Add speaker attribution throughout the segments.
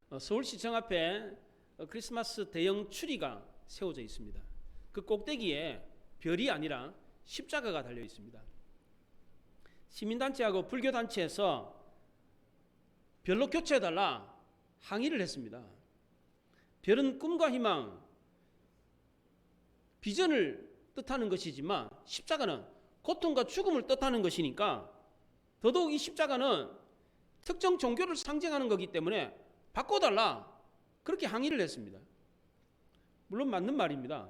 Speaker 1: 서울시청 앞에 크리스마스 대형 추리가 세워져 있습니다. 그 꼭대기에 별이 아니라 십자가가 달려 있습니다. 시민단체하고 불교단체에서 별로 교체해달라 항의를 했습니다. 별은 꿈과 희망, 비전을 뜻하는 것이지만 십자가는 고통과 죽음을 뜻하는 것이니까 더더욱 이 십자가는 특정 종교를 상징하는 거기 때문에 바꿔달라, 그렇게 항의를 했습니다. 물론 맞는 말입니다.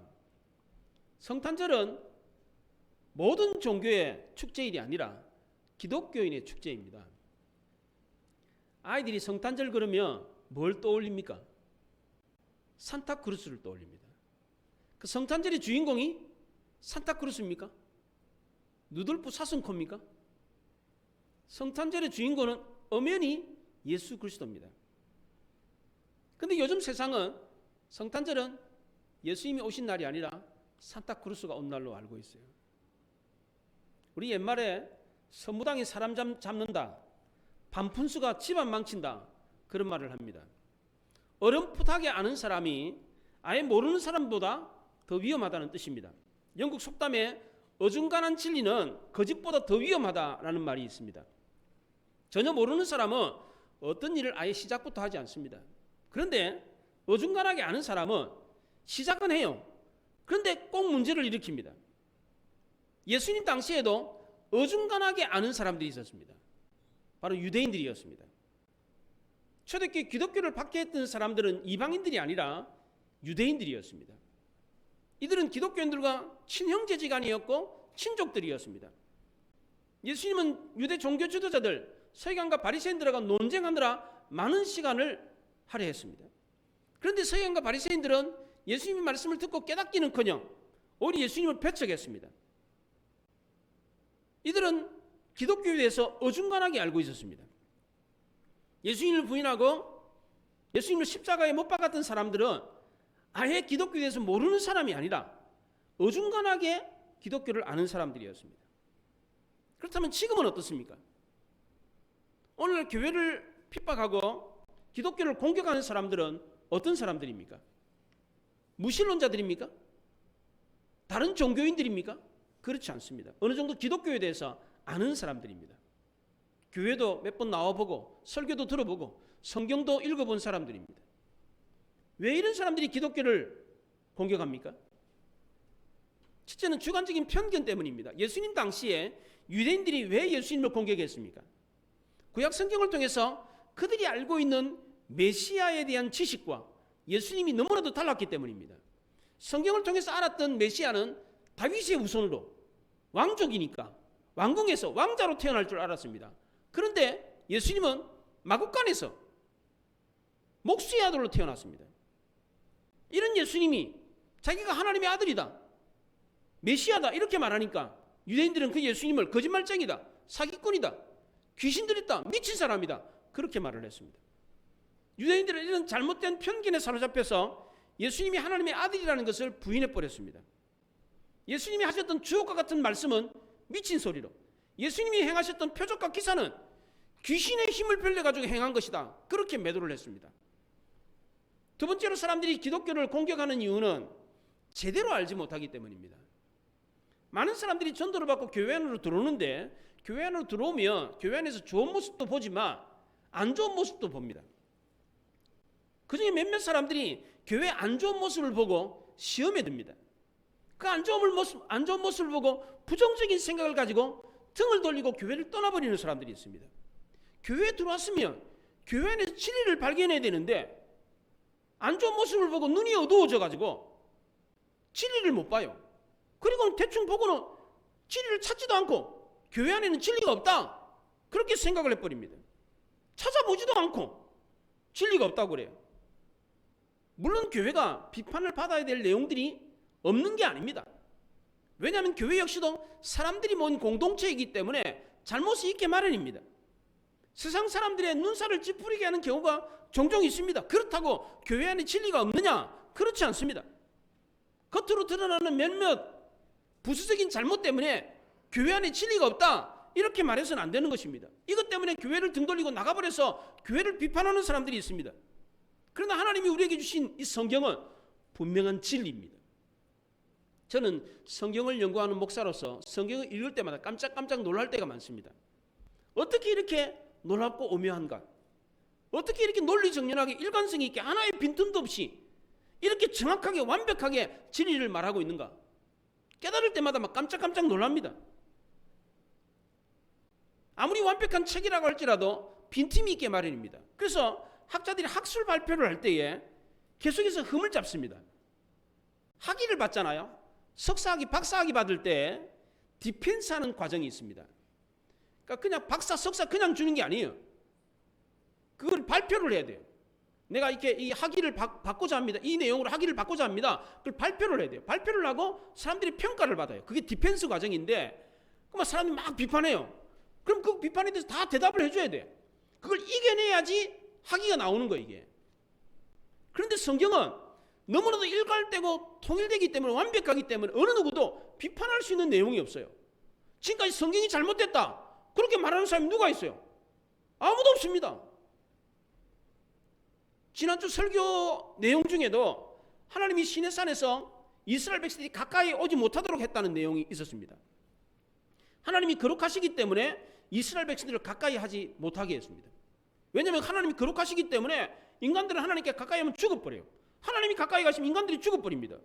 Speaker 1: 성탄절은 모든 종교의 축제일이 아니라 기독교인의 축제입니다. 아이들이 성탄절 그러면 뭘 떠올립니까? 산타크루스를 떠올립니다. 그 성탄절의 주인공이 산타크루스입니까? 누들프 사슴코입니까? 성탄절의 주인공은 엄연히 예수 그리스도입니다. 근데 요즘 세상은 성탄절은 예수님이 오신 날이 아니라 산타크루스가 온 날로 알고 있어요. 우리 옛말에 서무당이 사람 잡는다, 반푼수가 집안 망친다, 그런 말을 합니다. 어렴풋하게 아는 사람이 아예 모르는 사람보다 더 위험하다는 뜻입니다. 영국 속담에 어중간한 진리는 거짓보다 더 위험하다라는 말이 있습니다. 전혀 모르는 사람은 어떤 일을 아예 시작부터 하지 않습니다. 그런데 어중간하게 아는 사람은 시작은 해요. 그런데 꼭 문제를 일으킵니다. 예수님 당시에도 어중간하게 아는 사람들이 있었습니다. 바로 유대인들이었습니다. 초대교회 기독교를 박해했던 사람들은 이방인들이 아니라 유대인들이었습니다. 이들은 기독교인들과 친형제지간이었고 친족들이었습니다. 예수님은 유대 종교 지도자들 서기관과 바리새인들과 논쟁하느라 많은 시간을 할애했습니다. 그런데 서기관과 바리새인들은 예수님의 말씀을 듣고 깨닫기는커녕 오히려 예수님을 배척했습니다. 이들은 기독교에 대해서 어중간하게 알고 있었습니다. 예수님을 부인하고 예수님을 십자가에 못 박았던 사람들은 아예 기독교에 대해서 모르는 사람이 아니라 어중간하게 기독교를 아는 사람들이었습니다. 그렇다면 지금은 어떻습니까? 오늘 교회를 핍박하고 기독교를 공격하는 사람들은 어떤 사람들입니까? 무신론자들입니까? 다른 종교인들입니까? 그렇지 않습니다. 어느 정도 기독교에 대해서 아는 사람들입니다. 교회도 몇 번 나와보고 설교도 들어보고 성경도 읽어본 사람들입니다. 왜 이런 사람들이 기독교를 공격합니까? 첫째는 주관적인 편견 때문입니다. 예수님 당시에 유대인들이 왜 예수님을 공격했습니까? 구약 성경을 통해서 그들이 알고 있는 메시아에 대한 지식과 예수님이 너무나도 달랐기 때문입니다. 성경을 통해서 알았던 메시아는 다윗의 후손으로 왕족이니까 왕궁에서 왕자로 태어날 줄 알았습니다. 그런데 예수님은 마국간에서 목수의 아들로 태어났습니다. 이런 예수님이 자기가 하나님의 아들이다, 메시아다 이렇게 말하니까 유대인들은 그 예수님을 거짓말쟁이다, 사기꾼이다, 귀신 들였다, 미친 사람이다 그렇게 말을 했습니다. 유대인들은 이런 잘못된 편견에 사로잡혀서 예수님이 하나님의 아들이라는 것을 부인해버렸습니다. 예수님이 하셨던 주옥과 같은 말씀은 미친 소리로, 예수님이 행하셨던 표적과 기사는 귀신의 힘을 빌려가지고 행한 것이다 그렇게 매도를 했습니다. 두 번째로 사람들이 기독교를 공격하는 이유는 제대로 알지 못하기 때문입니다. 많은 사람들이 전도를 받고 교회 안으로 들어오는데 교회 안으로 들어오면 교회 안에서 좋은 모습도 보지만 안 좋은 모습도 봅니다. 그중에 몇몇 사람들이 교회 안 좋은 모습을 보고 시험에 듭니다. 그 안 좋은 모습을 보고 부정적인 생각을 가지고 등을 돌리고 교회를 떠나버리는 사람들이 있습니다. 교회에 들어왔으면 교회 안에서 진리를 발견해야 되는데 안 좋은 모습을 보고 눈이 어두워져 가지고 진리를 못 봐요. 그리고 대충 보고는 진리를 찾지도 않고 교회 안에는 진리가 없다 그렇게 생각을 해버립니다. 찾아보지도 않고 진리가 없다고 그래요. 물론 교회가 비판을 받아야 될 내용들이 없는 게 아닙니다. 왜냐하면 교회 역시도 사람들이 모인 공동체이기 때문에 잘못이 있게 마련입니다. 세상 사람들의 눈살을 찌푸리게 하는 경우가 종종 있습니다. 그렇다고 교회 안에 진리가 없느냐? 그렇지 않습니다. 겉으로 드러나는 몇몇 부수적인 잘못 때문에 교회 안에 진리가 없다 이렇게 말해서는 안 되는 것입니다. 이것 때문에 교회를 등 돌리고 나가버려서 교회를 비판하는 사람들이 있습니다. 그러나 하나님이 우리에게 주신 이 성경은 분명한 진리입니다. 저는 성경을 연구하는 목사로서 성경을 읽을 때마다 깜짝깜짝 놀랄 때가 많습니다. 어떻게 이렇게 놀랍고 오묘한가? 어떻게 이렇게 논리정연하게 일관성 있게 하나의 빈틈도 없이 이렇게 정확하게 완벽하게 진리를 말하고 있는가? 깨달을 때마다 막 깜짝깜짝 놀랍니다. 아무리 완벽한 책이라고 할지라도 빈틈이 있게 마련입니다. 그래서 학자들이 학술 발표를 할 때에 계속해서 흠을 잡습니다. 학위를 받잖아요. 석사학위, 박사학위 받을 때 디펜스하는 과정이 있습니다. 그러니까 그냥 박사, 석사 그냥 주는 게 아니에요. 그걸 발표를 해야 돼요. 내가 이렇게 이 학위를 받고자 합니다. 이 내용으로 학위를 받고자 합니다. 그걸 발표를 해야 돼요. 발표를 하고 사람들이 평가를 받아요. 그게 디펜스 과정인데, 그러면 사람들이 막 비판해요. 그럼 그 비판에 대해서 다 대답을 해줘야 돼. 그걸 이겨내야지 학위가 나오는 거예요, 이게. 그런데 성경은 너무나도 일관되고 통일되기 때문에, 완벽하기 때문에 어느 누구도 비판할 수 있는 내용이 없어요. 지금까지 성경이 잘못됐다 그렇게 말하는 사람이 누가 있어요? 아무도 없습니다. 지난주 설교 내용 중에도 하나님이 시내산에서 이스라엘 백성들이 가까이 오지 못하도록 했다는 내용이 있었습니다. 하나님이 거룩하시기 때문에 이스라엘 백성들을 가까이 하지 못하게 했습니다. 왜냐하면 하나님이 거룩하시기 때문에 인간들은 하나님께 가까이 하면 죽어버려요. 하나님이 가까이 가시면 인간들이 죽어버립니다.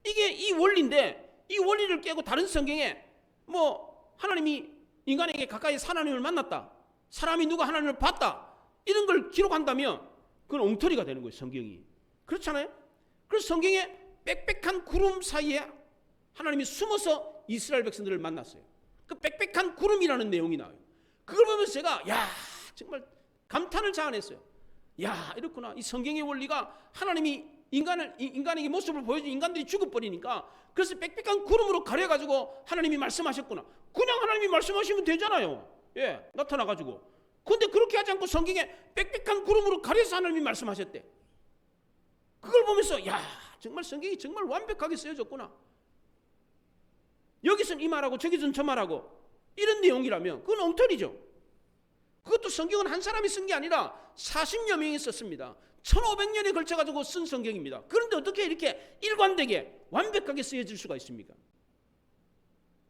Speaker 1: 이게 이 원리인데, 이 원리를 깨고 다른 성경에 뭐 하나님이 인간에게 가까이 하나님을 만났다, 사람이 누가 하나님을 봤다, 이런 걸 기록한다면 그건 엉터리가 되는 거예요, 성경이. 그렇잖아요? 그래서 성경에 빽빽한 구름 사이에 하나님이 숨어서 이스라엘 백성들을 만났어요. 그 빽빽한 구름이라는 내용이 나와요. 그걸 보면서 제가 정말 감탄을 자아냈어요. 이렇구나. 이 성경의 원리가 하나님이 인간에게 모습을 보여준 인간들이 죽어버리니까, 그래서 빽빽한 구름으로 가려가지고 하나님이 말씀하셨구나. 그냥 하나님이 말씀하시면 되잖아요. 나타나가지고. 그런데 그렇게 하지 않고 성경에 빽빽한 구름으로 가려서 하나님이 말씀하셨대. 그걸 보면서 정말 성경이 정말 완벽하게 쓰여졌구나. 여기서는 이 말하고 저기서는 저 말하고 이런 내용이라면 그건 엉터리죠. 그것도 성경은 한 사람이 쓴 게 아니라 40여 명이 썼습니다. 1500년에 걸쳐가지고 쓴 성경입니다. 그런데 어떻게 이렇게 일관되게 완벽하게 쓰여질 수가 있습니까?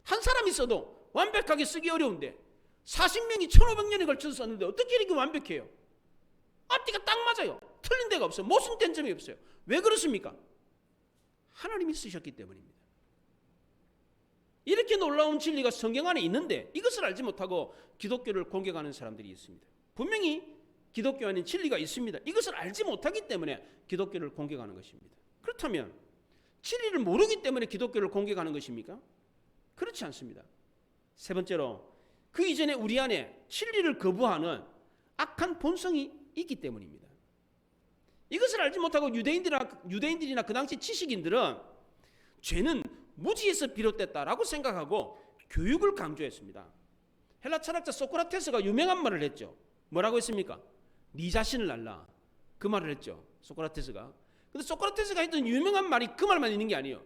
Speaker 1: 한 사람이 써도 완벽하게 쓰기 어려운데 40명이 1500년에 걸쳐서 썼는데 어떻게 이렇게 완벽해요? 앞뒤가 딱 맞아요. 틀린 데가 없어요. 모순된 점이 없어요. 왜 그렇습니까? 하나님이 쓰셨기 때문입니다. 이렇게 놀라운 진리가 성경 안에 있는데 이것을 알지 못하고 기독교를 공격하는 사람들이 있습니다. 분명히 기독교 안에 진리가 있습니다. 이것을 알지 못하기 때문에 기독교를 공격하는 것입니다. 그렇다면 진리를 모르기 때문에 기독교를 공격하는 것입니까? 그렇지 않습니다. 세 번째로, 그 이전에 우리 안에 진리를 거부하는 악한 본성이 있기 때문입니다. 이것을 알지 못하고 유대인들이나 그 당시 지식인들은 죄는 무지에서 비롯됐다라고 생각하고 교육을 강조했습니다. 헬라 철학자 소크라테스가 유명한 말을 했죠. 뭐라고 했습니까? 네 자신을 알라. 그 말을 했죠, 소크라테스가. 근데 소크라테스가 했던 유명한 말이 그 말만 있는 게 아니에요.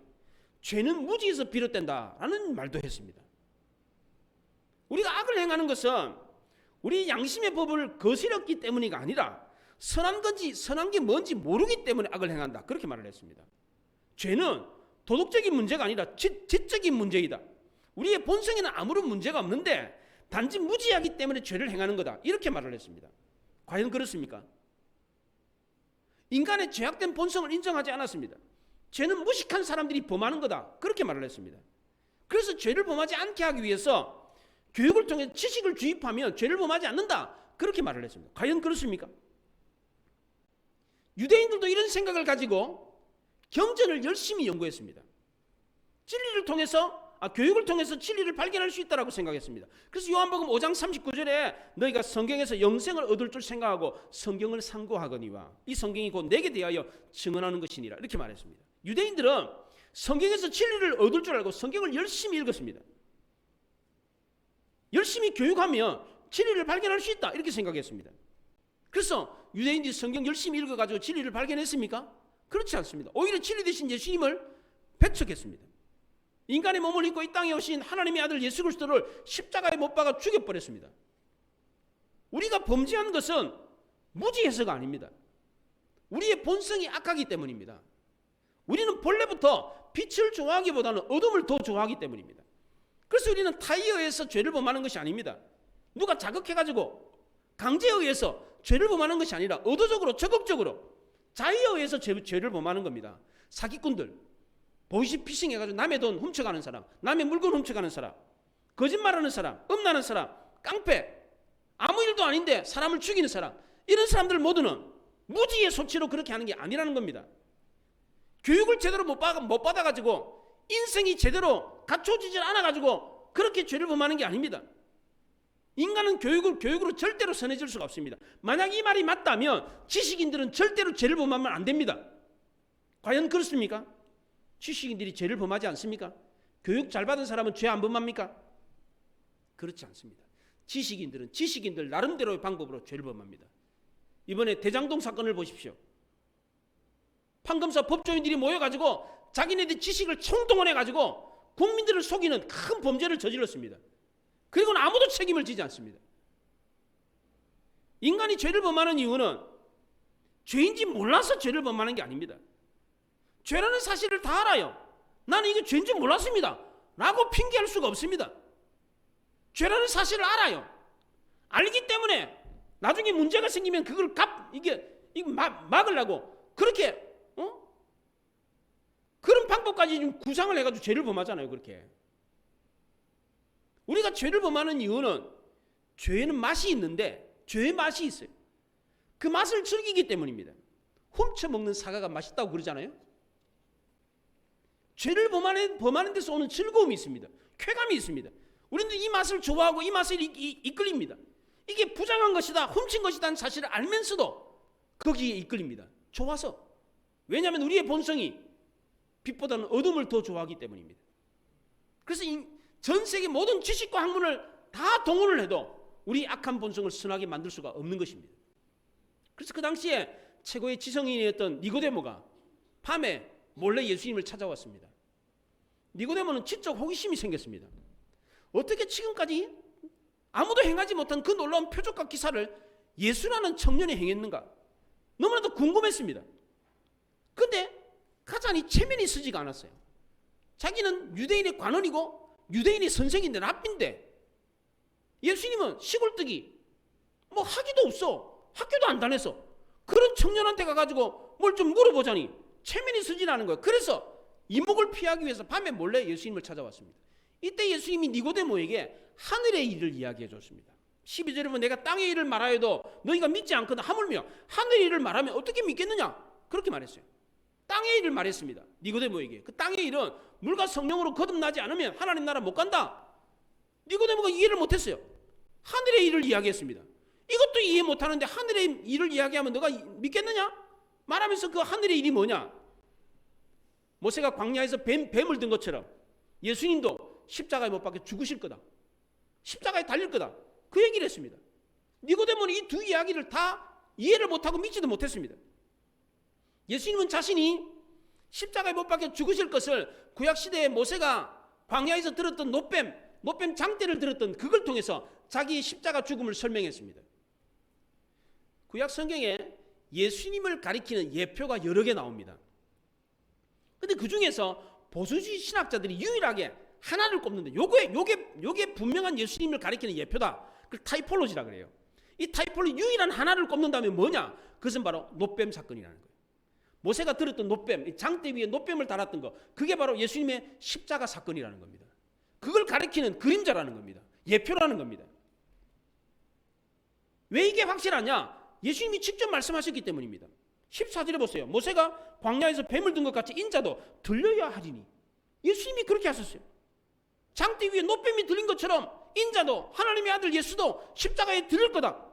Speaker 1: 죄는 무지에서 비롯된다라는 말도 했습니다. 우리가 악을 행하는 것은 우리 양심의 법을 거스렸기 때문이 아니라 선한 건지 선한 게 뭔지 모르기 때문에 악을 행한다, 그렇게 말을 했습니다. 죄는 도덕적인 문제가 아니라 지적인 문제이다. 우리의 본성에는 아무런 문제가 없는데 단지 무지하기 때문에 죄를 행하는 거다, 이렇게 말을 했습니다. 과연 그렇습니까? 인간의 죄악된 본성을 인정하지 않았습니다. 죄는 무식한 사람들이 범하는 거다, 그렇게 말을 했습니다. 그래서 죄를 범하지 않게 하기 위해서 교육을 통해 지식을 주입하면 죄를 범하지 않는다, 그렇게 말을 했습니다. 과연 그렇습니까? 유대인들도 이런 생각을 가지고 경전을 열심히 연구했습니다. 진리를 통해서 교육을 통해서 진리를 발견할 수 있다고 생각했습니다. 그래서 요한복음 5장 39절에 너희가 성경에서 영생을 얻을 줄 생각하고 성경을 상고하거니와 이 성경이 곧 내게 대하여 증언하는 것이니라, 이렇게 말했습니다. 유대인들은 성경에서 진리를 얻을 줄 알고 성경을 열심히 읽었습니다. 열심히 교육하면 진리를 발견할 수 있다, 이렇게 생각했습니다. 그래서 유대인들이 성경 열심히 읽어가지고 진리를 발견했습니까? 그렇지 않습니다. 오히려 진리 되신 예수님을 배척했습니다. 인간의 몸을 입고 이 땅에 오신 하나님의 아들 예수 그리스도를 십자가에 못 박아 죽여버렸습니다. 우리가 범죄한 것은 무지해서가 아닙니다. 우리의 본성이 악하기 때문입니다. 우리는 본래부터 빛을 좋아하기보다는 어둠을 더 좋아하기 때문입니다. 그래서 우리는 타의에 의해서 죄를 범하는 것이 아닙니다. 누가 자극해가지고 강제에 의해서 죄를 범하는 것이 아니라 의도적으로 적극적으로 자의에 의해서 죄를 범하는 겁니다. 사기꾼들, 보이스피싱 해가지고 남의 돈 훔쳐가는 사람, 남의 물건 훔쳐가는 사람, 거짓말하는 사람, 음란한 사람, 깡패, 아무 일도 아닌데 사람을 죽이는 사람, 이런 사람들 모두는 무지의 소치로 그렇게 하는 게 아니라는 겁니다. 교육을 제대로 못 받아가지고 인생이 제대로 갖춰지질 않아가지고 그렇게 죄를 범하는 게 아닙니다. 인간은 교육으로 절대로 선해질 수가 없습니다. 만약 이 말이 맞다면 지식인들은 절대로 죄를 범하면 안 됩니다. 과연 그렇습니까? 지식인들이 죄를 범하지 않습니까? 교육 잘 받은 사람은 죄 안 범합니까? 그렇지 않습니다. 지식인들은 지식인들 나름대로의 방법으로 죄를 범합니다. 이번에 대장동 사건을 보십시오. 판검사 법조인들이 모여가지고 자기네들 지식을 총동원해가지고 국민들을 속이는 큰 범죄를 저질렀습니다. 그리고는 아무도 책임을 지지 않습니다. 인간이 죄를 범하는 이유는 죄인지 몰라서 죄를 범하는 게 아닙니다. 죄라는 사실을 다 알아요. 나는 이게 죄인지 몰랐습니다 라고 핑계할 수가 없습니다. 죄라는 사실을 알아요. 알기 때문에 나중에 문제가 생기면 그걸 막으려고 그렇게 그런 방법까지 좀 구상을 해가지고 죄를 범하잖아요. 그렇게 우리가 죄를 범하는 이유는 죄에는 맛이 있는데 죄의 맛이 있어요. 그 맛을 즐기기 때문입니다. 훔쳐먹는 사과가 맛있다고 그러잖아요. 죄를 범하는 데서 오는 즐거움이 있습니다. 쾌감이 있습니다. 우리는 이 맛을 좋아하고 이 맛을 이끌립니다. 이게 부정한 것이다, 훔친 것이다는 사실을 알면서도 거기에 이끌립니다. 좋아서. 왜냐하면 우리의 본성이 빛보다는 어둠을 더 좋아하기 때문입니다. 그래서 전 세계 모든 지식과 학문을 다 동원을 해도 우리 악한 본성을 선하게 만들 수가 없는 것입니다. 그래서 그 당시에 최고의 지성인이었던 니고데모가 밤에 몰래 예수님을 찾아왔습니다. 니고데모는 지적 호기심이 생겼습니다. 어떻게 지금까지 아무도 행하지 못한 그 놀라운 표적과 기사를 예수라는 청년이 행했는가? 너무나도 궁금했습니다. 근데 가자니 체면이 서지가 않았어요. 자기는 유대인의 관원이고 유대인의 선생인데 랍비인데 예수님은 시골뜨기 뭐 하기도 없어. 학교도 안 다녔어. 그런 청년한테 가가지고 뭘 좀 물어보자니 체면이 서지 않은 거예요. 그래서 이목을 피하기 위해서 밤에 몰래 예수님을 찾아왔습니다. 이때 예수님이 니고데모에게 하늘의 일을 이야기해 줬습니다. 12절에 보면 내가 땅의 일을 말하여도 너희가 믿지 않거든. 하물며 하늘의 일을 말하면 어떻게 믿겠느냐? 그렇게 말했어요. 땅의 일을 말했습니다. 니고데모에게. 그 땅의 일은 물과 성령으로 거듭나지 않으면 하나님 나라 못 간다. 니고데모가 이해를 못했어요. 하늘의 일을 이야기했습니다. 이것도 이해 못하는데 하늘의 일을 이야기하면 너가 믿겠느냐? 말하면서 그 하늘의 일이 뭐냐? 모세가 광야에서 뱀을 든 것처럼 예수님도 십자가에 못 박혀 죽으실 거다. 십자가에 달릴 거다. 그 얘기를 했습니다. 니고데모는 이 두 이야기를 다 이해를 못하고 믿지도 못했습니다. 예수님은 자신이 십자가에 못 박혀 죽으실 것을 구약시대에 모세가 광야에서 들었던 노뱀 장대를 들었던 그걸 통해서 자기의 십자가 죽음을 설명했습니다. 구약 성경에 예수님을 가리키는 예표가 여러 개 나옵니다. 근데 그 중에서 보수주의 신학자들이 유일하게 하나를 꼽는데 요게 분명한 예수님을 가리키는 예표다. 그걸 타이폴로지라 그래요. 이 타이폴로지 유일한 하나를 꼽는다면 뭐냐? 그것은 바로 노뱀 사건이라는 거예요. 모세가 들었던 노뱀, 장대 위에 노뱀을 달았던 거, 그게 바로 예수님의 십자가 사건이라는 겁니다. 그걸 가리키는 그림자라는 겁니다. 예표라는 겁니다. 왜 이게 확실하냐? 예수님이 직접 말씀하셨기 때문입니다. 14절에 보세요. 모세가 광야에서 뱀을 든 것 같이 인자도 들려야 하리니. 예수님이 그렇게 하셨어요. 장대 위에 노뱀이 들린 것처럼 인자도 하나님의 아들 예수도 십자가에 들릴 거다.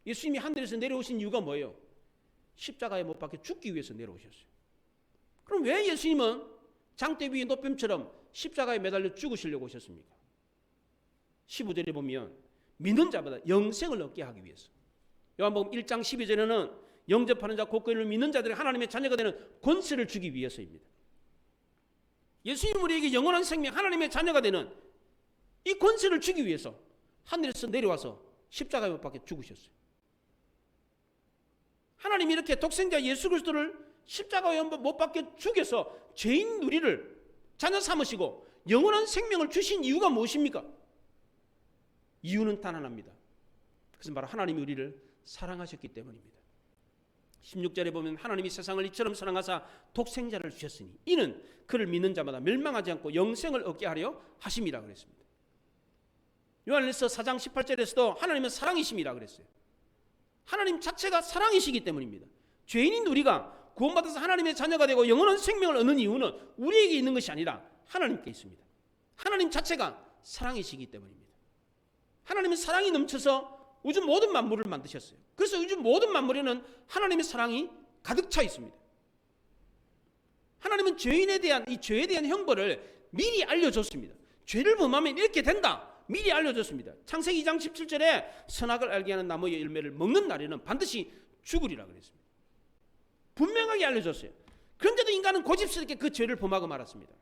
Speaker 1: 예수님이 하늘에서 내려오신 이유가 뭐예요? 십자가에 못 박혀 죽기 위해서 내려오셨어요. 그럼 왜 예수님은 장대 위에 노뱀처럼 십자가에 매달려 죽으시려고 오셨습니까? 15절에 보면 믿는 자마다 영생을 얻게 하기 위해서. 요한복음 1장 12절에는 영접하는 자 곧 그를 믿는 자들이 하나님의 자녀가 되는 권세를 주기 위해서입니다. 예수님 우리에게 영원한 생명 하나님의 자녀가 되는 이 권세를 주기 위해서 하늘에서 내려와서 십자가에 못 박혀 죽으셨어요. 하나님이 이렇게 독생자 예수 그리스도를 십자가에 못 박혀 죽여서 죄인 우리를 자녀 삼으시고 영원한 생명을 주신 이유가 무엇입니까? 이유는 단 하나입니다. 그것은 바로 하나님이 우리를 사랑하셨기 때문입니다. 16절에 보면 하나님이 세상을 이처럼 사랑하사 독생자를 주셨으니 이는 그를 믿는 자마다 멸망하지 않고 영생을 얻게 하려 하심이라 그랬습니다. 요한일서 4장 18절에서도 하나님은 사랑이심이라 그랬어요. 하나님 자체가 사랑이시기 때문입니다. 죄인인 우리가 구원받아서 하나님의 자녀가 되고 영원한 생명을 얻는 이유는 우리에게 있는 것이 아니라 하나님께 있습니다. 하나님 자체가 사랑이시기 때문입니다. 하나님은 사랑이 넘쳐서 우주 모든 만물을 만드셨어요. 그래서 우주 모든 만물에는 하나님의 사랑이 가득 차 있습니다. 하나님은 죄인에 대한 이 죄에 대한 형벌을 미리 알려줬습니다. 죄를 범하면 이렇게 된다. 미리 알려줬습니다. 창세기 2장 17절에 선악을 알게 하는 나무의 열매를 먹는 날에는 반드시 죽으리라 그랬습니다. 분명하게 알려줬어요. 그런데도 인간은 고집스럽게 그 죄를 범하고 말았습니다.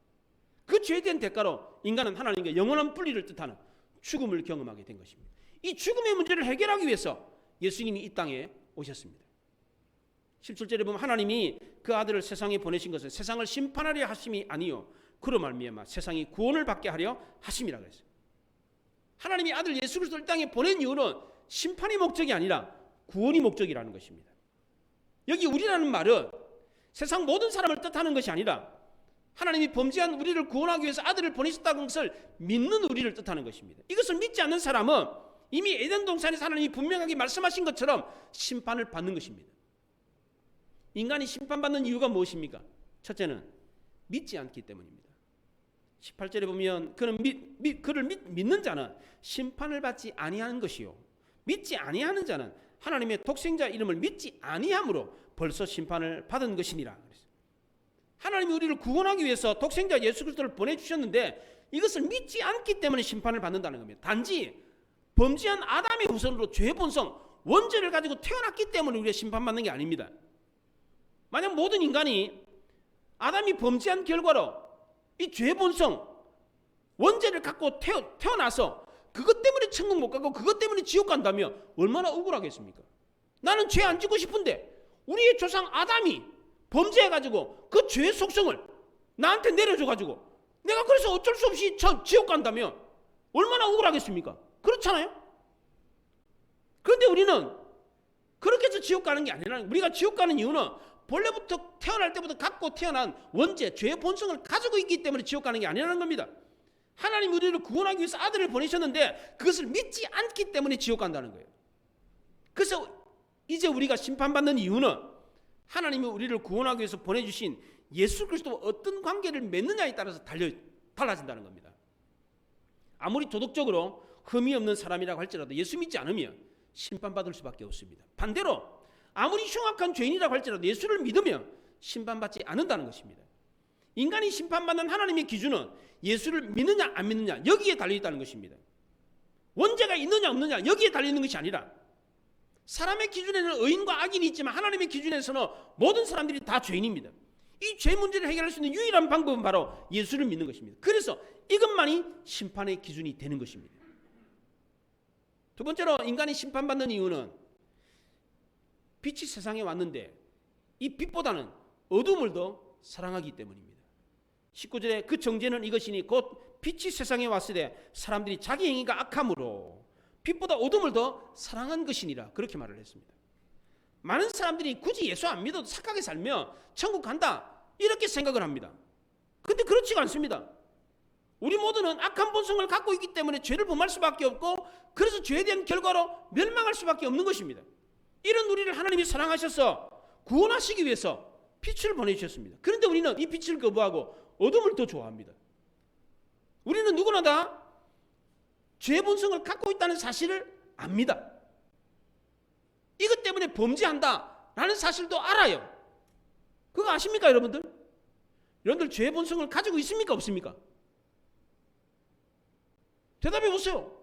Speaker 1: 그 죄에 대한 대가로 인간은 하나님과 영원한 분리를 뜻하는 죽음을 경험하게 된 것입니다. 이 죽음의 문제를 해결하기 위해서 예수님이 이 땅에 오셨습니다. 17절에 보면 하나님이 그 아들을 세상에 보내신 것은 세상을 심판하려 하심이 아니요 그로 말미암아 세상이 구원을 받게 하려 하심이라 그랬어요. 하나님이 아들 예수 그리스도를 땅에 보낸 이유는 심판이 목적이 아니라 구원이 목적이라는 것입니다. 여기 우리라는 말은 세상 모든 사람을 뜻하는 것이 아니라 하나님이 범죄한 우리를 구원하기 위해서 아들을 보내셨다는 것을 믿는 우리를 뜻하는 것입니다. 이것을 믿지 않는 사람은 이미 에덴 동산에서 하나님이 분명하게 말씀하신 것처럼 심판을 받는 것입니다. 인간이 심판받는 이유가 무엇입니까? 첫째는 믿지 않기 때문입니다. 18절에 보면 그를 믿는 자는 심판을 받지 아니하는 것이요 믿지 아니하는 자는 하나님의 독생자 이름을 믿지 아니함으로 벌써 심판을 받은 것이니라. 하나님이 우리를 구원하기 위해서 독생자 예수 그리스도를 보내주셨는데 이것을 믿지 않기 때문에 심판을 받는다는 겁니다. 단지 범죄한 아담의 후손으로 죄의 본성 원죄를 가지고 태어났기 때문에 우리가 심판받는 게 아닙니다. 만약 모든 인간이 아담이 범죄한 결과로 이 죄의 본성 원죄를 갖고 태어나서 그것 때문에 천국 못 가고 그것 때문에 지옥 간다면 얼마나 억울하겠습니까? 나는 죄 안 지고 싶은데 우리의 조상 아담이 범죄해가지고 그 죄의 속성을 나한테 내려줘가지고 내가 그래서 어쩔 수 없이 지옥 간다면 얼마나 억울하겠습니까? 그렇잖아요? 그런데 우리는 그렇게 해서 지옥 가는 게 아니라 우리가 지옥 가는 이유는 본래부터 태어날 때부터 갖고 태어난 원죄, 죄의 본성을 가지고 있기 때문에 지옥 가는 게 아니라는 겁니다. 하나님 우리를 구원하기 위해서 아들을 보내셨는데 그것을 믿지 않기 때문에 지옥 간다는 거예요. 그래서 이제 우리가 심판받는 이유는 하나님이 우리를 구원하기 위해서 보내주신 예수 그리스도와 어떤 관계를 맺느냐에 따라서 달라진다는 겁니다. 아무리 도덕적으로 흠이 없는 사람이라고 할지라도 예수 믿지 않으면 심판받을 수밖에 없습니다. 반대로 아무리 흉악한 죄인이라고 할지라도 예수를 믿으면 심판받지 않는다는 것입니다. 인간이 심판받는 하나님의 기준은 예수를 믿느냐 안 믿느냐 여기에 달려있다는 것입니다. 원죄가 있느냐 없느냐 여기에 달려있는 것이 아니라 사람의 기준에는 의인과 악인이 있지만 하나님의 기준에서는 모든 사람들이 다 죄인입니다. 이 죄 문제를 해결할 수 있는 유일한 방법은 바로 예수를 믿는 것입니다. 그래서 이것만이 심판의 기준이 되는 것입니다. 두 번째로 인간이 심판받는 이유는 빛이 세상에 왔는데 이 빛보다는 어둠을 더 사랑하기 때문입니다. 19절에 그 정죄는 이것이니 곧 빛이 세상에 왔을 때 사람들이 자기 행위가 악함으로 빛보다 어둠을 더 사랑한 것이니라 그렇게 말을 했습니다. 많은 사람들이 굳이 예수 안 믿어도 착하게 살면 천국 간다 이렇게 생각을 합니다. 그런데 그렇지가 않습니다. 우리 모두는 악한 본성을 갖고 있기 때문에 죄를 범할 수밖에 없고 그래서 죄에 대한 결과로 멸망할 수밖에 없는 것입니다. 이런 우리를 하나님이 사랑하셔서 구원하시기 위해서 빛을 보내주셨습니다. 그런데 우리는 이 빛을 거부하고 어둠을 더 좋아합니다. 우리는 누구나 다 죄의 본성을 갖고 있다는 사실을 압니다. 이것 때문에 범죄한다라는 사실도 알아요. 그거 아십니까 여러분들? 여러분들 죄의 본성을 가지고 있습니까 없습니까? 대답해 보세요.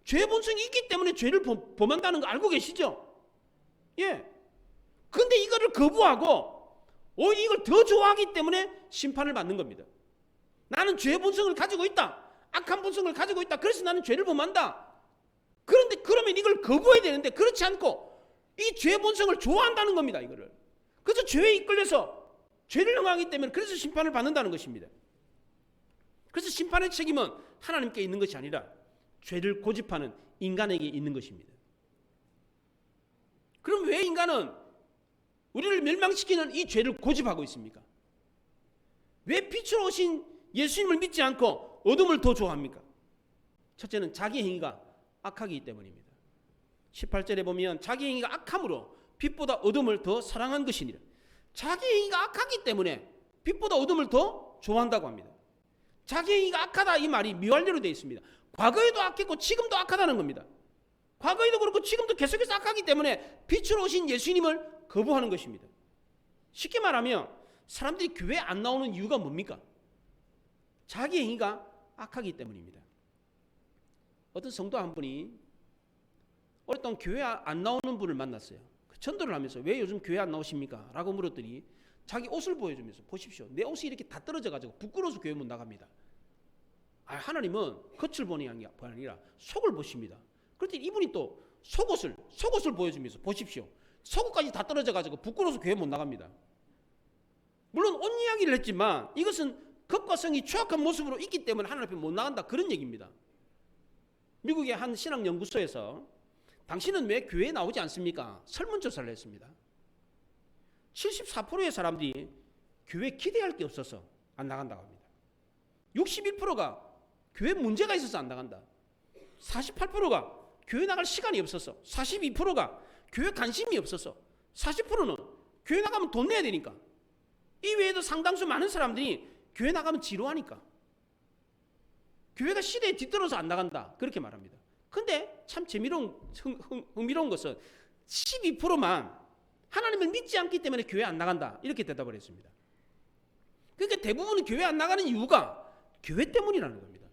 Speaker 1: 죄의 본성이 있기 때문에 죄를 범한다는 거 알고 계시죠? 예. 근데 이거를 거부하고 오히려 이걸 더 좋아하기 때문에 심판을 받는 겁니다. 나는 죄의 본성을 가지고 있다. 악한 본성을 가지고 있다. 그래서 나는 죄를 범한다. 그런데 그러면 이걸 거부해야 되는데 그렇지 않고 이 죄 본성을 좋아한다는 겁니다. 이거를. 그래서 죄에 이끌려서 죄를 행하기 때문에 그래서 심판을 받는다는 것입니다. 그래서 심판의 책임은 하나님께 있는 것이 아니라 죄를 고집하는 인간에게 있는 것입니다. 그럼 왜 인간은 우리를 멸망시키는 이 죄를 고집하고 있습니까? 왜 빛으로 오신 예수님을 믿지 않고 어둠을 더 좋아합니까? 첫째는 자기 행위가 악하기 때문입니다. 18절에 보면 자기 행위가 악함으로 빛보다 어둠을 더 사랑한 것이니라. 자기 행위가 악하기 때문에 빛보다 어둠을 더 좋아한다고 합니다. 자기 행위가 악하다 이 말이 미완료로 되어 있습니다. 과거에도 악했고 지금도 악하다는 겁니다. 과거에도 그렇고 지금도 계속해서 악하기 때문에 빛으로 오신 예수님을 거부하는 것입니다. 쉽게 말하면 사람들이 교회에 안 나오는 이유가 뭡니까? 자기 행위가 악하기 때문입니다. 어떤 성도 한 분이 오랫동안 교회 안 나오는 분을 만났어요. 전도를 하면서 왜 요즘 교회 안 나오십니까? 라고 물었더니 자기 옷을 보여주면서 보십시오. 내 옷이 이렇게 다 떨어져가지고 부끄러워서 교회 못 나갑니다. 하나님은 겉을 보는 게 아니라 속을 보십니다. 그랬더니 이분이 또 속옷을 보여주면서 보십시오. 속옷까지 다 떨어져가지고 부끄러워서 교회 못 나갑니다. 물론 옷 이야기를 했지만 이것은 겉과 성이 추악한 모습으로 있기 때문에 하나님 앞에 못 나간다 그런 얘기입니다. 미국의 한 신학연구소에서 당신은 왜 교회에 나오지 않습니까? 설문조사를 했습니다. 74%의 사람들이 교회에 기대할 게 없어서 안 나간다고 합니다. 61%가 교회 문제가 있어서 안 나간다. 48%가 교회 나갈 시간이 없어서, 42%가 교회 관심이 없어서, 40%는 교회 나가면 돈 내야 되니까, 이 외에도 상당수 많은 사람들이 교회 나가면 지루하니까 교회가 시대에 뒤떨어서 안 나간다 그렇게 말합니다. 근데 참 흥미로운 것은 12%만 하나님을 믿지 않기 때문에 교회 안 나간다 이렇게 대답을 했습니다. 그러니까 대부분 교회 안 나가는 이유가 교회 때문이라는 겁니다.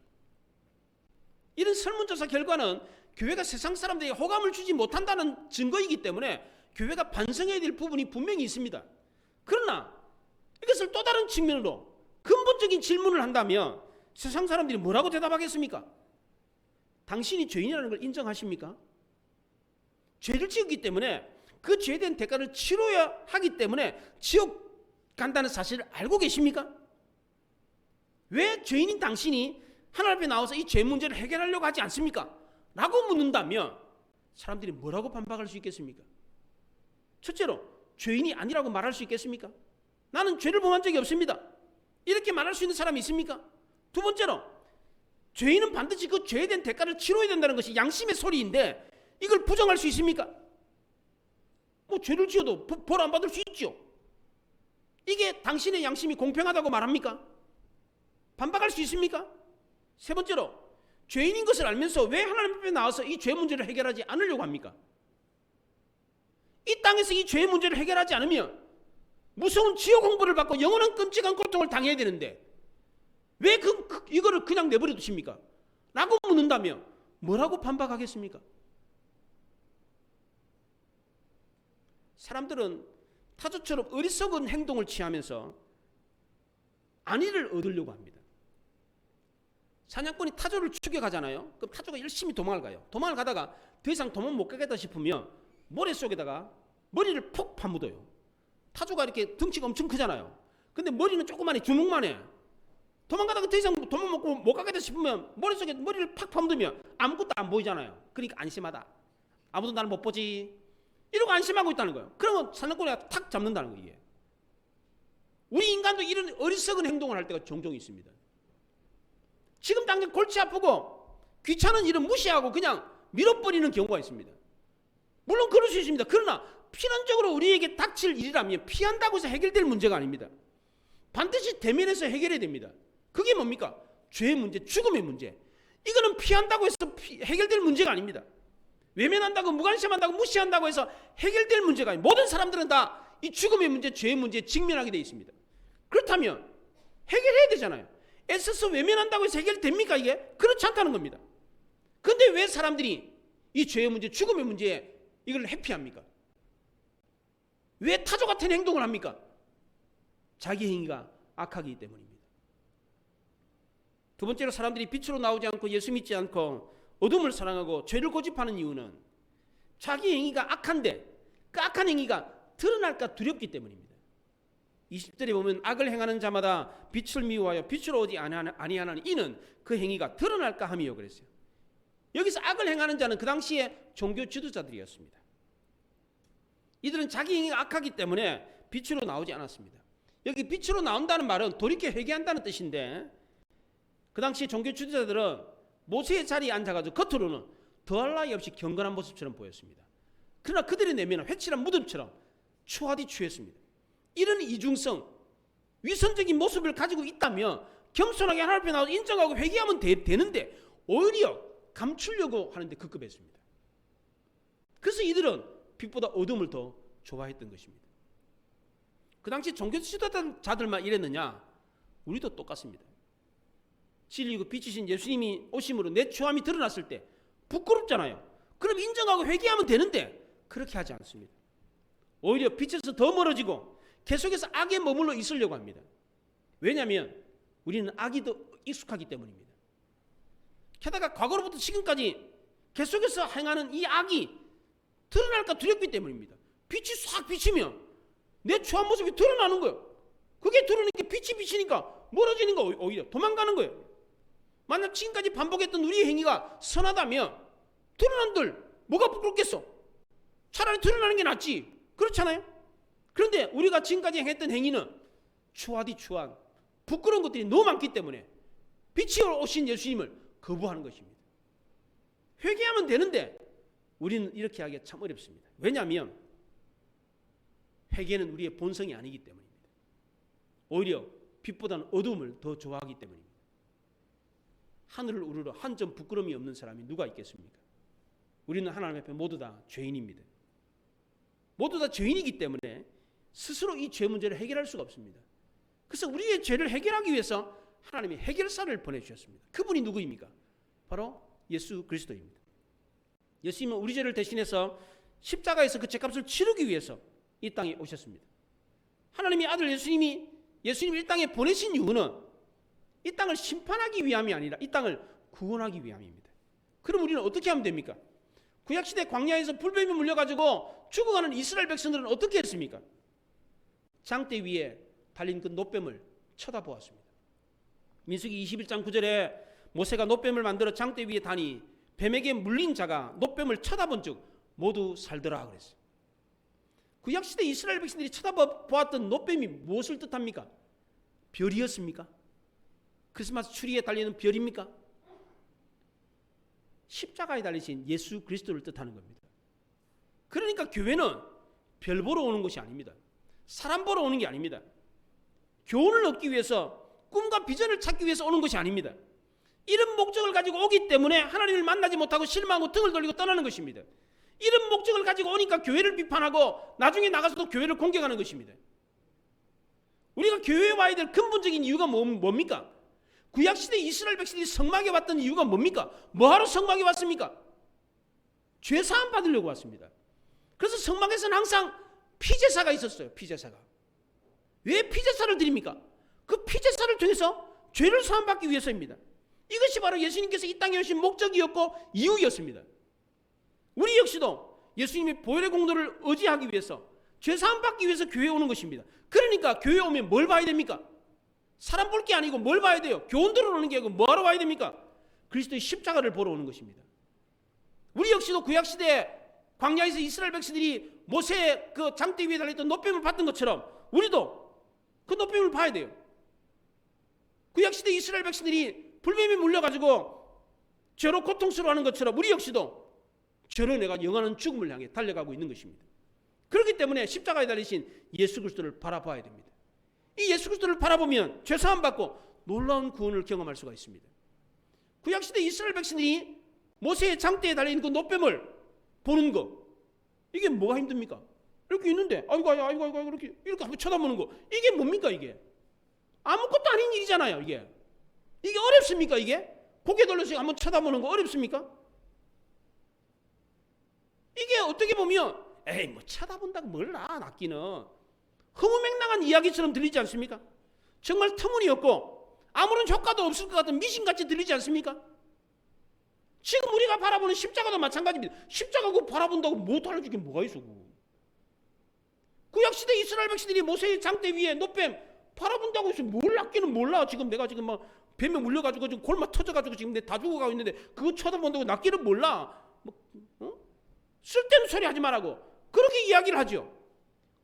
Speaker 1: 이런 설문조사 결과는 교회가 세상 사람들에게 호감을 주지 못한다는 증거이기 때문에 교회가 반성해야 될 부분이 분명히 있습니다. 그러나 이것을 또 다른 측면으로 근본적인 질문을 한다면 세상 사람들이 뭐라고 대답하겠습니까? 당신이 죄인이라는 걸 인정하십니까? 죄를 지었기 때문에 그 죄에 대한 대가를 치러야 하기 때문에 지옥 간다는 사실을 알고 계십니까? 왜 죄인인 당신이 하나님 앞에 나와서 이 죄 문제를 해결하려고 하지 않습니까? 라고 묻는다면 사람들이 뭐라고 반박할 수 있겠습니까? 첫째로 죄인이 아니라고 말할 수 있겠습니까? 나는 죄를 범한 적이 없습니다. 이렇게 말할 수 있는 사람이 있습니까? 두 번째로 죄인은 반드시 그 죄에 대한 대가를 치러야 된다는 것이 양심의 소리인데 이걸 부정할 수 있습니까? 죄를 지어도 벌 안 받을 수 있죠. 이게 당신의 양심이 공평하다고 말합니까? 반박할 수 있습니까? 세 번째로 죄인인 것을 알면서 왜 하나님 앞에 나와서 이 죄 문제를 해결하지 않으려고 합니까? 이 땅에서 이 죄 문제를 해결하지 않으면 무서운 지옥 공부를 받고 영원한 끔찍한 고통을 당해야 되는데 왜 이거를 그냥 내버려 두십니까? 라고 묻는다면 뭐라고 반박하겠습니까? 사람들은 타조처럼 어리석은 행동을 취하면서 안위를 얻으려고 합니다. 사냥꾼이 타조를 추격하잖아요. 그럼 타조가 열심히 도망을 가요. 도망을 가다가 더 이상 도망 못 가겠다 싶으면 모래 속에다가 머리를 푹 파묻어요. 타조가 이렇게 덩치가 엄청 크잖아요. 근데 머리는 조그만해, 주먹만 해. 도망가다가 더 이상 도망 못 가겠다 싶으면 머릿속에 머리를 팍 파묻으면 아무것도 안 보이잖아요. 그러니까 안심하다. 아무도 나를 못 보지. 이러고 안심하고 있다는 거예요. 그러면 사냥꾼이가 탁 잡는다는 거예요. 우리 인간도 이런 어리석은 행동을 할 때가 종종 있습니다. 지금 당장 골치 아프고 귀찮은 일은 무시하고 그냥 밀어버리는 경우가 있습니다. 물론 그럴 수 있습니다. 그러나 필연적으로 우리에게 닥칠 일이라면 피한다고 해서 해결될 문제가 아닙니다. 반드시 대면해서 해결해야 됩니다. 그게 뭡니까? 죄의 문제, 죽음의 문제. 이거는 피한다고 해서 해결될 문제가 아닙니다. 외면한다고, 무관심한다고, 무시한다고 해서 해결될 문제가 아닙니다. 모든 사람들은 다 이 죽음의 문제, 죄의 문제에 직면하게 되어 있습니다. 그렇다면 해결해야 되잖아요. 애써서 외면한다고 해서 해결됩니까 이게? 그렇지 않다는 겁니다. 그런데 왜 사람들이 이 죄의 문제, 죽음의 문제에 이걸 회피합니까? 왜 타조 같은 행동을 합니까? 자기 행위가 악하기 때문입니다. 두 번째로 사람들이 빛으로 나오지 않고 예수 믿지 않고 어둠을 사랑하고 죄를 고집하는 이유는 자기 행위가 악한데 그 악한 행위가 드러날까 두렵기 때문입니다. 20절에 보면 악을 행하는 자마다 빛을 미워하여 빛으로 오지 아니하는 이는 그 행위가 드러날까 함이요 그랬어요. 여기서 악을 행하는 자는 그 당시에 종교 지도자들이었습니다. 이들은 자기 행위가 악하기 때문에 빛으로 나오지 않았습니다. 여기 빛으로 나온다는 말은 돌이켜 회개한다는 뜻인데, 그 당시 종교 지도자들은 모세의 자리에 앉아가지고 겉으로는 더할 나위 없이 경건한 모습처럼 보였습니다. 그러나 그들의 내면은 회칠한 무덤처럼 추하디 추했습니다. 이런 이중성, 위선적인 모습을 가지고 있다면 겸손하게 하나님 앞에 나와서 인정하고 회개하면 되는데 오히려 감추려고 하는데 급급했습니다. 그래서 이들은 빛보다 어둠을 더 좋아했던 것입니다. 그 당시 종교 지도자들만 이랬느냐? 우리도 똑같습니다. 진리고 빛이신 예수님이 오심으로 내 추함이 드러났을 때 부끄럽잖아요. 그럼 인정하고 회개하면 되는데 그렇게 하지 않습니다. 오히려 빛에서 더 멀어지고 계속해서 악에 머물러 있으려고 합니다. 왜냐하면 우리는 악이 더 익숙하기 때문입니다. 게다가 과거로부터 지금까지 계속해서 행하는 이 악이 드러날까 두렵기 때문입니다. 빛이 싹 비치면 내 추한 모습이 드러나는 거예요. 그게 드러나니까 빛이 비치니까 멀어지는 거, 오히려 도망가는 거예요. 만약 지금까지 반복했던 우리의 행위가 선하다면 드러난들 뭐가 부끄럽겠어? 차라리 드러나는 게 낫지. 그렇잖아요. 그런데 우리가 지금까지 행했던 행위는 추하디 추한 부끄러운 것들이 너무 많기 때문에 빛이 오신 예수님을 거부하는 것입니다. 회개하면 되는데 우리는 이렇게 하기가 참 어렵습니다. 왜냐하면 회개는 우리의 본성이 아니기 때문입니다. 오히려 빛보다는 어둠을 더 좋아하기 때문입니다. 하늘을 우러러 한 점 부끄러움이 없는 사람이 누가 있겠습니까? 우리는 하나님 앞에 모두 다 죄인입니다. 모두 다 죄인이기 때문에 스스로 이 죄 문제를 해결할 수가 없습니다. 그래서 우리의 죄를 해결하기 위해서 하나님이 해결사를 보내주셨습니다. 그분이 누구입니까? 바로 예수 그리스도입니다. 예수님은 우리 죄를 대신해서 십자가에서 그 죄값을 치르기 위해서 이 땅에 오셨습니다. 하나님의 아들 예수님이 이 땅에 보내신 이유는 이 땅을 심판하기 위함이 아니라 이 땅을 구원하기 위함입니다. 그럼 우리는 어떻게 하면 됩니까? 구약시대 광야에서 불뱀이 물려가지고 죽어가는 이스라엘 백성들은 어떻게 했습니까? 장대 위에 달린 그 놋뱀을 쳐다보았습니다. 민수기 21장 9절에 모세가 놋뱀을 만들어 장대 위에 다니 뱀에게 물린 자가 놋뱀을 쳐다본 즉 모두 살더라 그랬어요. 구약시대 이스라엘 백성들이 쳐다보았던 놋뱀이 무엇을 뜻합니까? 별이었습니까? 크리스마스 추리에 달리는 별입니까? 십자가에 달리신 예수 그리스도를 뜻하는 겁니다. 그러니까 교회는 별 보러 오는 것이 아닙니다. 사람 보러 오는 게 아닙니다. 교훈을 얻기 위해서 꿈과 비전을 찾기 위해서 오는 것이 아닙니다. 이런 목적을 가지고 오기 때문에 하나님을 만나지 못하고 실망하고 등을 돌리고 떠나는 것입니다. 이런 목적을 가지고 오니까 교회를 비판하고 나중에 나가서도 교회를 공격하는 것입니다. 우리가 교회에 와야 될 근본적인 이유가 뭡니까? 구약시대 이스라엘 백성들이 성막에 왔던 이유가 뭡니까? 뭐하러 성막에 왔습니까? 죄사함 받으려고 왔습니다. 그래서 성막에서는 항상 피제사가 있었어요. 피제사가. 왜 피제사를 드립니까? 그 피제사를 통해서 죄를 사함받기 위해서입니다. 이것이 바로 예수님께서 이 땅에 오신 목적이었고 이유였습니다. 우리 역시도 예수님의 보혈의 공로를 의지하기 위해서 죄사함받기 위해서 교회에 오는 것입니다. 그러니까 교회에 오면 뭘 봐야 됩니까? 사람 볼 게 아니고 뭘 봐야 돼요? 교훈 들어오는 게 아니고 뭐하러 와야 됩니까? 그리스도의 십자가를 보러 오는 것입니다. 우리 역시도 구약시대 광야에서 이스라엘 백성들이 모세의 그 장대 위에 달렸던 놋뱀을 봤던 것처럼 우리도 그 놋뱀을 봐야 돼요. 구약시대 이스라엘 백성들이 불뱀에 물려가지고 죄로 고통스러워하는 것처럼 우리 역시도 죄로 내가 영원한 죽음을 향해 달려가고 있는 것입니다. 그렇기 때문에 십자가에 달리신 예수 그리스도를 바라봐야 됩니다. 이 예수 그리스도를 바라보면 죄사함 받고 놀라운 구원을 경험할 수가 있습니다. 구약시대 이스라엘 백성들이 모세의 장대에 달린 그 놋뱀을 보는 거, 이게 뭐가 힘듭니까? 이렇게 있는데 아이고 이렇게 한번 쳐다보는 거, 이게 뭡니까? 이게 아무것도 아닌 일이잖아요. 이게 어렵습니까? 이게 고개 돌려서 한번 쳐다보는 거 어렵습니까? 이게 어떻게 보면 에이 뭐 쳐다본다고 몰라 낫기는 허무맹랑한 이야기처럼 들리지 않습니까? 정말 터무니없고 아무런 효과도 없을 것 같은 미신같이 들리지 않습니까? 지금 우리가 바라보는 십자가도 마찬가지입니다. 십자가 그거 바라본다고 못 알아주게 뭐가 있어? 구약시대 이스라엘 백성들이 모세의 장대 위에 노뱀 바라본다고 해서 뭘 낚기는 몰라. 지금 내가 지금 막 뱀에 물려가지고 지금 골마 터져가지고 지금 내 다 죽어가고 있는데 그거 쳐다본다고 낚기는 몰라. 쓸데없는 소리 하지 말라고 그렇게 이야기를 하죠.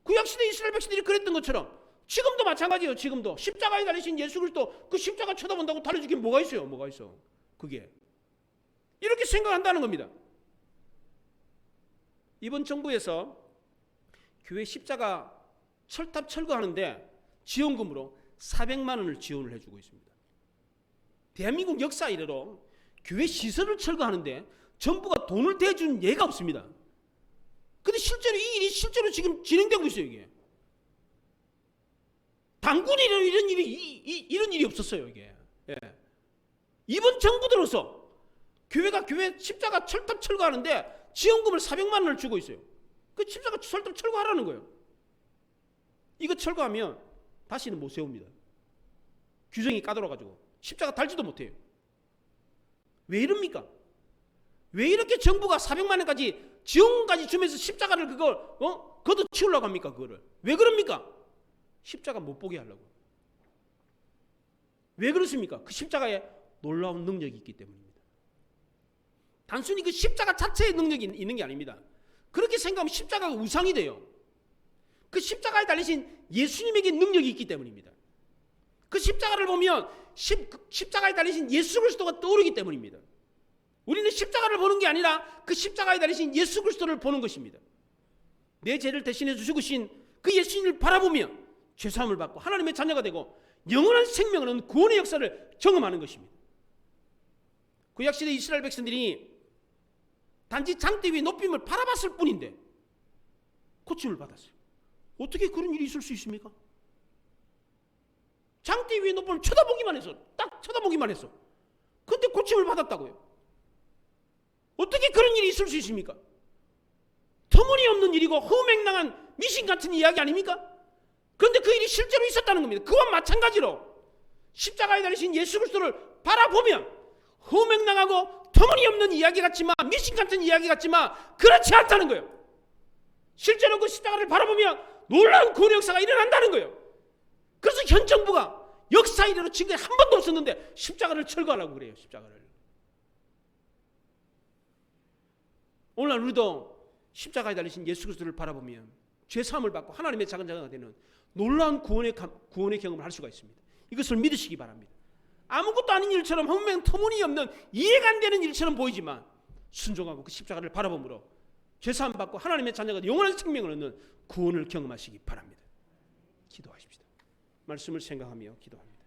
Speaker 1: 구약시대 이스라엘 백성들이 그랬던 것처럼 지금도 마찬가지예요. 지금도 십자가에 달리신 예수 그리스도 그 십자가 쳐다본다고 달려주긴 뭐가 있어요? 뭐가 있어? 그게 이렇게 생각한다는 겁니다. 이번 정부에서 교회 십자가 철탑 철거하는데 지원금으로 400만 원을 지원을 해주고 있습니다. 대한민국 역사 이래로 교회 시설을 철거하는데 정부가 돈을 대준 예가 없습니다. 근데 실제로 이 일이 실제로 지금 진행되고 있어요. 이게 당군이라는 이런 일이 없었어요. 이게 이번 정부 들어서 교회가 교회 십자가 철탑 철거하는데 지원금을 400만 원을 주고 있어요. 그 십자가 철탑 철거하라는 거예요. 이거 철거하면 다시는 못 세웁니다. 규정이 까다로워가지고 십자가 달지도 못해요. 왜 이럽니까? 왜 이렇게 정부가 400만 원까지 지원금까지 주면서 십자가를 그걸 걷어치우려고 합니까? 그거를 왜 그럽니까? 십자가 못 보게 하려고. 왜 그렇습니까? 그 십자가에 놀라운 능력이 있기 때문입니다. 단순히 그 십자가 자체의 능력이 있는 게 아닙니다. 그렇게 생각하면 십자가가 우상이 돼요. 그 십자가에 달리신 예수님에게 능력이 있기 때문입니다. 그 십자가를 보면 십자가에 달리신 예수 그리스도가 떠오르기 때문입니다. 우리는 십자가를 보는 게 아니라 그 십자가에 달리신 예수 그리스도를 보는 것입니다. 내 죄를 대신해 주시신 그 예수님을 바라보며 죄사함을 받고 하나님의 자녀가 되고 영원한 생명을 얻는 구원의 역사를 경험하는 것입니다. 구약시대 이스라엘 백성들이 단지 장대 위에 높임을 바라봤을 뿐인데 고침을 받았어요. 어떻게 그런 일이 있을 수 있습니까? 장대 위에 높임을 쳐다보기만 해서 딱 쳐다보기만 했어. 근데 고침을 받았다고요. 어떻게 그런 일이 있을 수 있습니까? 터무니없는 일이고 허무맹랑한 미신 같은 이야기 아닙니까? 그런데 그 일이 실제로 있었다는 겁니다. 그와 마찬가지로 십자가에 달리신 예수 그리스도를 바라보면 허무맹랑하고 터무니없는 이야기 같지만 미신 같은 이야기 같지만 그렇지 않다는 거예요. 실제로 그 십자가를 바라보면 놀라운 구원의 역사가 일어난다는 거예요. 그래서 현 정부가 역사 이래로 지금까지 한 번도 없었는데 십자가를 철거하라고 그래요. 십자가를. 오늘날 우리도 십자가에 달리신 예수 그리스도를 바라보면 죄사함을 받고 하나님의 작은 자가 되는 놀라운 구원의 경험을 할 수가 있습니다. 이것을 믿으시기 바랍니다. 아무것도 아닌 일처럼 허무맹 터무니없는 이해가 안 되는 일처럼 보이지만 순종하고 그 십자가를 바라봄으로 죄사함 받고 하나님의 자녀가 영원한 생명을 얻는 구원을 경험하시기 바랍니다. 기도하십시다. 말씀을 생각하며 기도합니다.